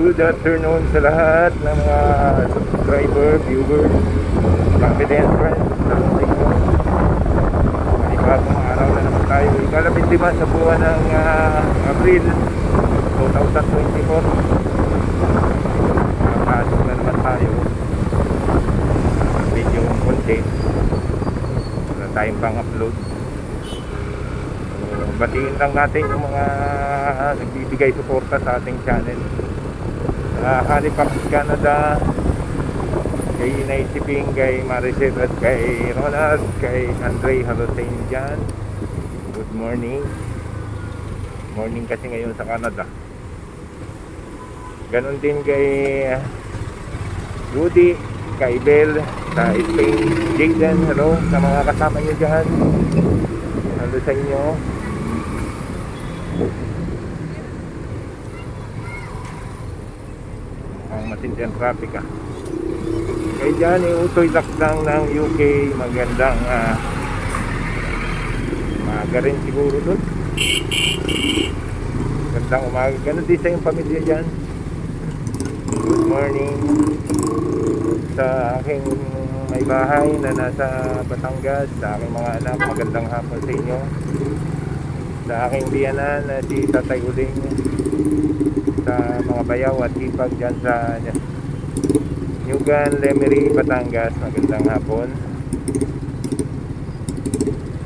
Good afternoon sa lahat ng mga subscriber, viewers, confident friends. Panibagong araw na naman tayo. Ikalabintiman sa buwan ng Abril 2024. Nakapasok na naman tayo. Video content. Wala tayong pang upload. Batiin lang natin yung mga nagbibigay suporta sa ating channel. Halifax, Canada, kay Inay Siping, kay Maricel at kay Ronald, kay Andre Halosain dyan. Good morning. Morning kasi ngayon sa Canada. Ganon din kay Rudy, kay Bell sa Spain, Jaden, hello sa mga kasama nyo dyan. Hello sa inyo. Ang matindi ang traffic kaya dyan utoy lakdang ng UK. Magandang umaga rin siguro dun. Magandang umaga. Ganun din sa yung pamilya dyan. Good morning sa aking may bahay na nasa Batangas, sa aking mga anak. Magandang hapon sa inyo. Sa aking biyanan na si Tatay Uling, sa mga bayaw at ipag dyan sa Nyugan, Lemery, Batangas. Magandang hapon.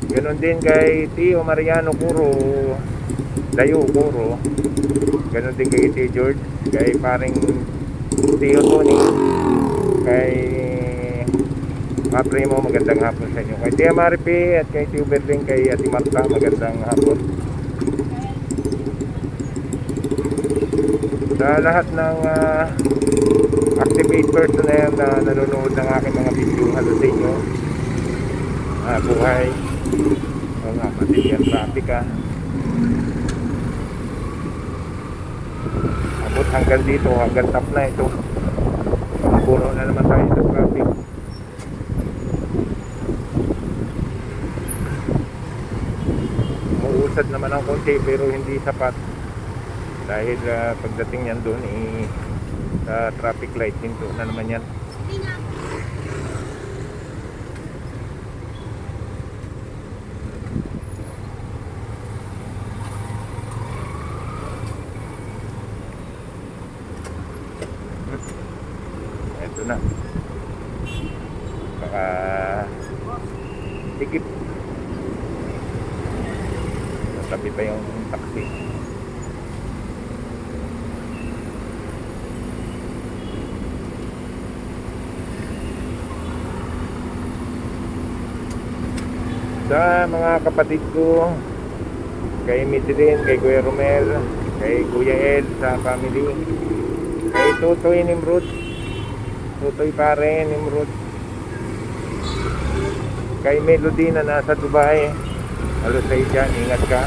Ganon din kay Tio Mariano Curo, Dayo Curo. Ganon din kay Tio George, kay paring Tio Tony, kay Primo, magandang hapon sa inyo. Kay Tia Maripi at kay Tio Berling, kay Ati Marta, magandang hapon. Sa lahat ng activate personnel na nanonood ng aking mga video, hello sa inyo. Buhay. O nga, matindi ang traffic abot hanggang dito, hanggang top na ito. Puno na naman tayo sa traffic. Umuusad naman ang konti pero hindi sapat. Dahil pagdating yan doon sa traffic light, hinto na naman yan. Ito na. Baka tikip. Natabi pa yung taxi. Sa mga kapatid ko, kay Midrin, kay Kuya Romel, kay Kuya Ed sa family, kay Tutoy Nimrod, Tutoy pare Nimrod, kay Melody na nasa Dubai, halo sa dyan, ingat ka.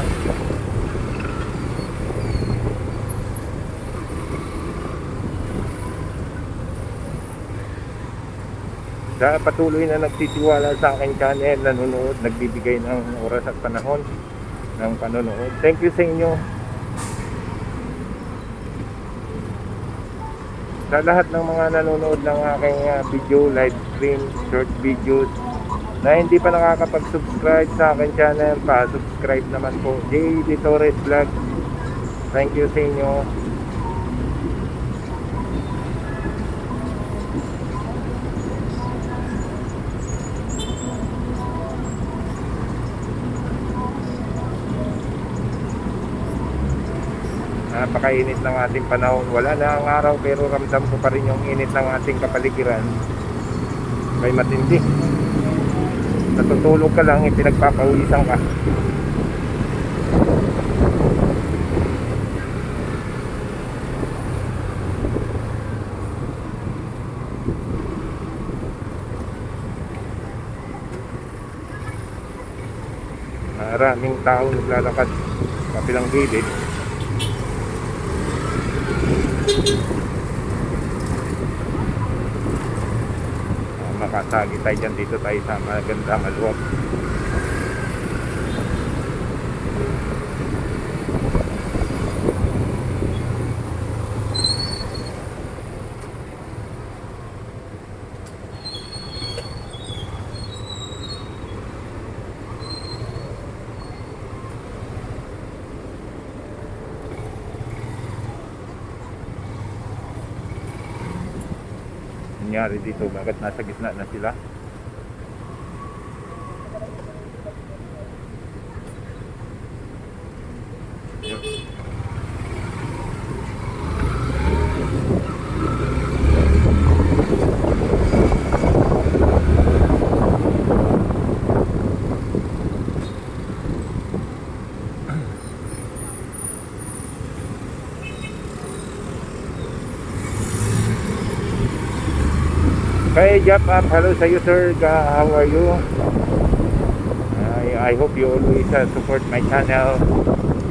Sa patuloy na nagsisiwala sa aking channel, nanonood, nagbibigay ng oras at panahon ng panonood. Thank you sa inyo. Sa lahat ng mga nanonood ng aking video, live stream, short videos, na hindi pa nakakapag-subscribe sa aking channel, pa-subscribe naman po. J.D. Torres Vlog. Thank you sa inyo. Napakainit ng ating panahon. Wala na ang araw pero ramdam ko pa rin yung init ng ating kapaligiran. May matindi. Natutulog ka lang, pinagpapawisan ka. Maraming tao naglalakad kabilang gilid. Makasagi tayo dyan, dito tayo sa maganda maluwag. nangyari dito, bakit nasa gitna na sila. Kay Jap up, hello sa you sir, how are you? I hope you always support my channel.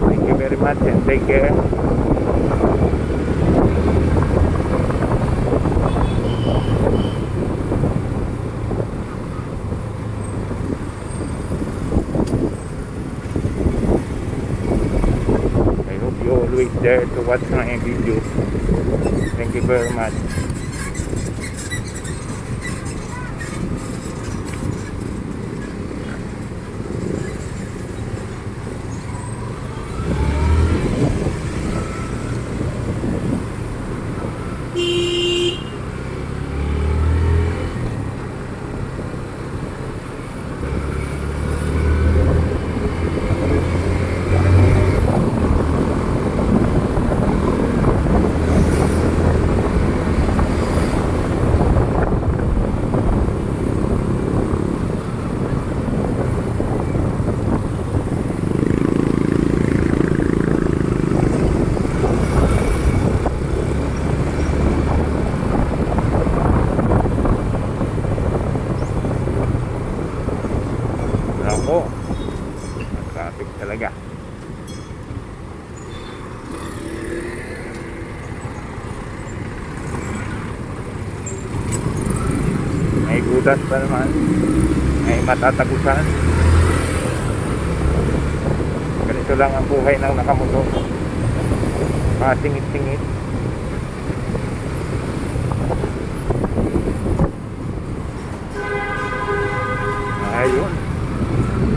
Thank you very much and take care. I hope you always there to watch my videos. Thank you very much. Ako, traffic talaga. May gudas pa naman, may matatagusan. Ganito lang ang buhay ng nakamotor, pasingit-singit. Ayun,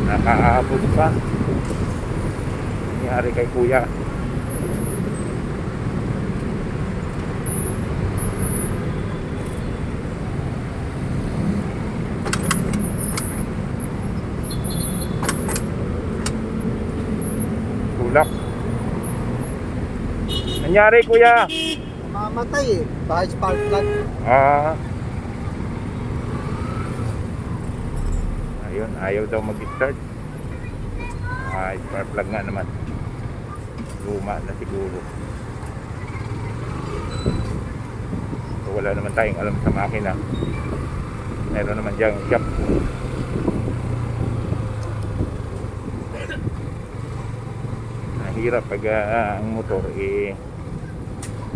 nakaabot pa. Nangyari kay kuya. Tulak. Nangyari kuya. Mamatay eh. Baka spark plug. Ayun, ayaw daw mag-start. Spark plug nga naman. Luma na siguro. So, wala naman tayong alam sa makina. Meron naman diyang shop. Nahirap pag ang motor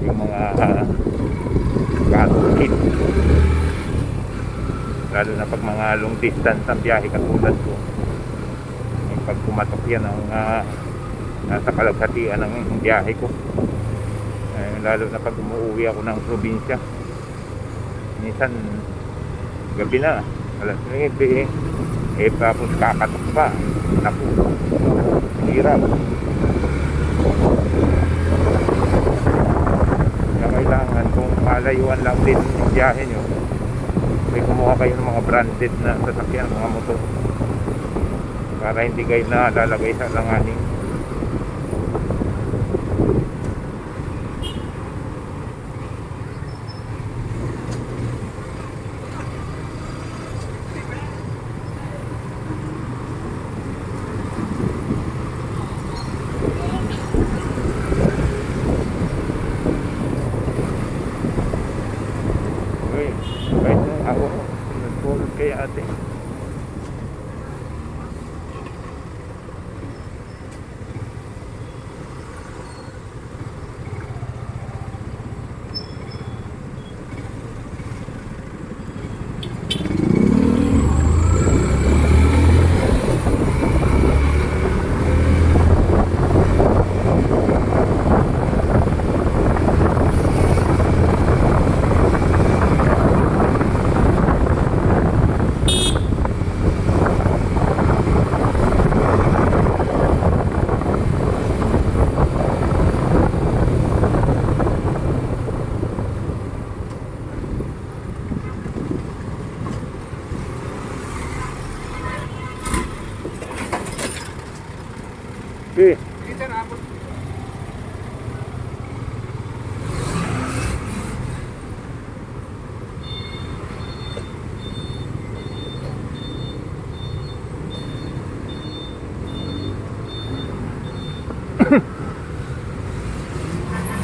yung mga kahit lalo na pag mga long distance ang biyahe katulad ko. Pag pumatok yan ang nasa kalaghatian ng biyahe ko, lalo na pag umuwi ako ng probinsya, minsan gabi na, alas 9 tapos kakatok pa, naku, hirap. Kaya kailangan kung malayuan lang din yung biyahe nyo, may kumuha kayo ng mga branded na sasakyan, mga motor, para hindi kayo na lalagay sa langanin. Uy, kahit nung ako nagpulot kay ate.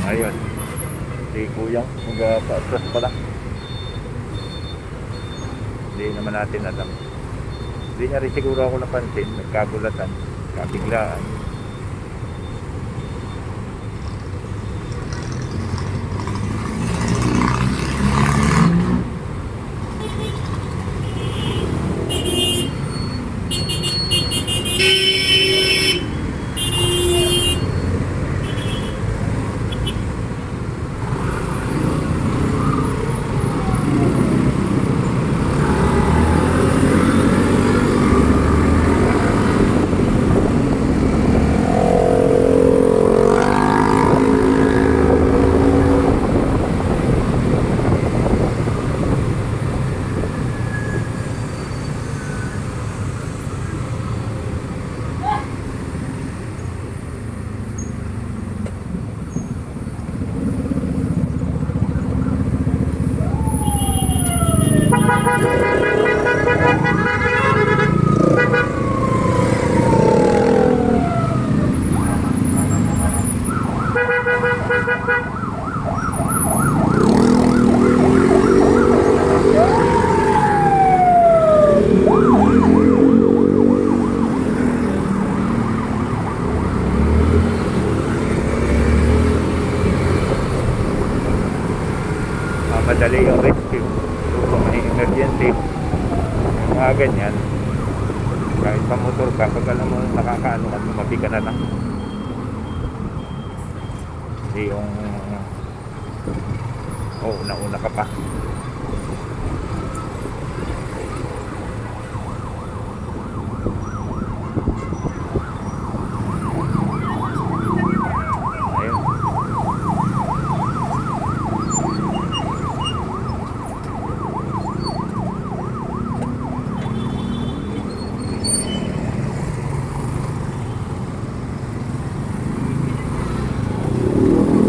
Ayun. Si Kuyang, mag-atras pala. Hindi naman natin alam. Hindi niya rin siguro ako napansin. Nagkagulatan. Kabiglaan. Madali yung rescue kung may emergency, yung mga ganyan, kahit pa motor ka, pag alam mo nakakaano ka, tumabi ka na lang. Hindi yung una ka pa. Ayun.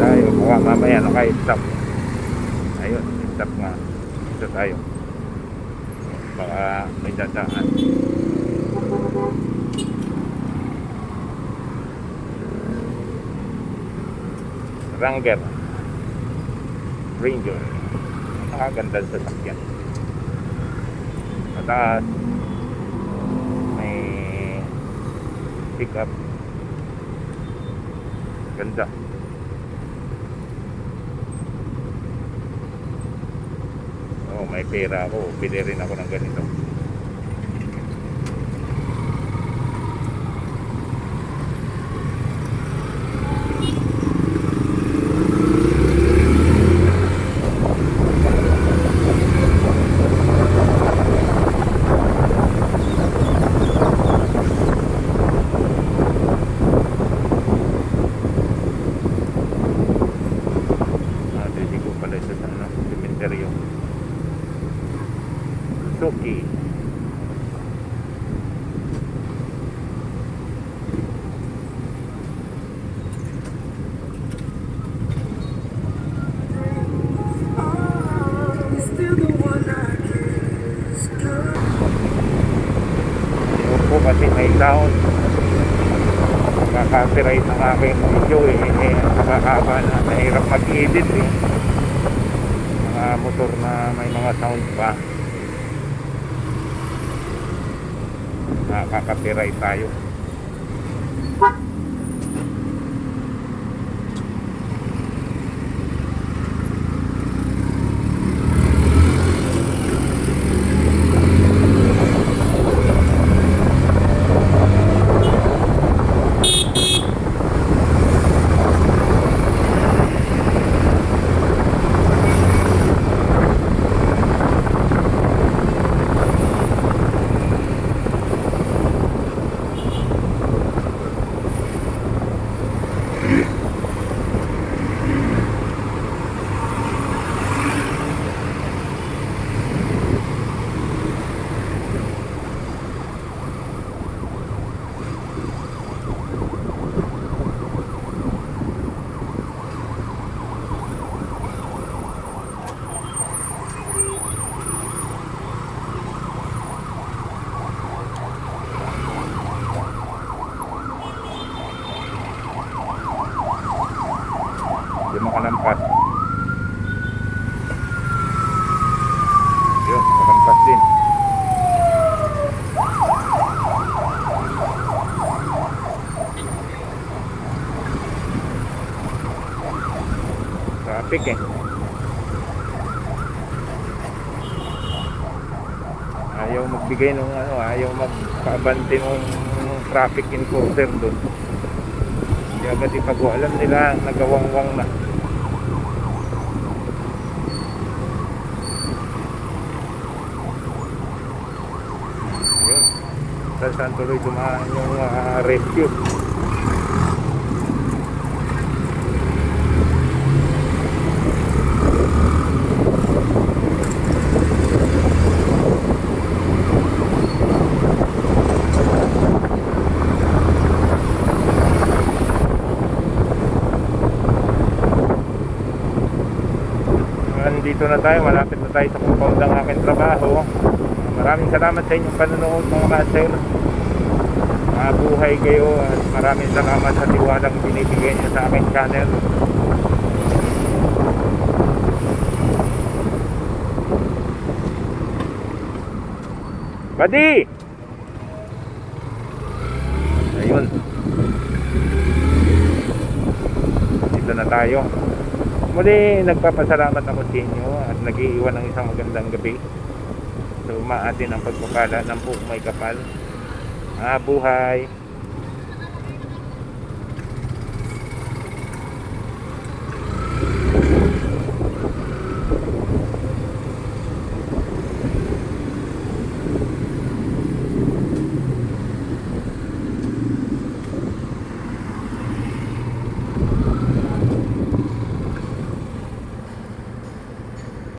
Tayo, baka mamaya naka-stop. Ayun, stop nga. Ito tayo. Baka may dadaan. Ranger. Nakaganda sa sakyan. Mataas. May pick up. Ganda. May pera ako, bili rin ako ng ganito. Hindi ko pala ito sa cementerio. Suki. Ayoko kasi may sound. Kaka-copyright ng aking video nakakaba na nahirap mag-edit mga motor na may mga sound pa. Nakaka-copyright tayo. Yung makalampas. Yun, makalampas din. Traffic eh. Ayaw magbigay nung ano, ayaw magpaabante nung traffic enforcer doon. Hindi agad ipagawa. Alam nila, nagawangwang na. Yun. Saan tuloy dumaan yung rescue. Dito na tayo, malapit na tayo sa compound ng aking trabaho. Maraming salamat sa inyong panonood mga master. Mabuhay kayo at maraming salamat sa tiwalang binibigay niyo sa aking channel. Buddy! Ayun. Dito na tayo. Muli, nagpapasalamat ako sa inyo at nag-iiwan ng isang magandang gabi. So, umaatin ang pagpapala ng buong may kapal. Buhay!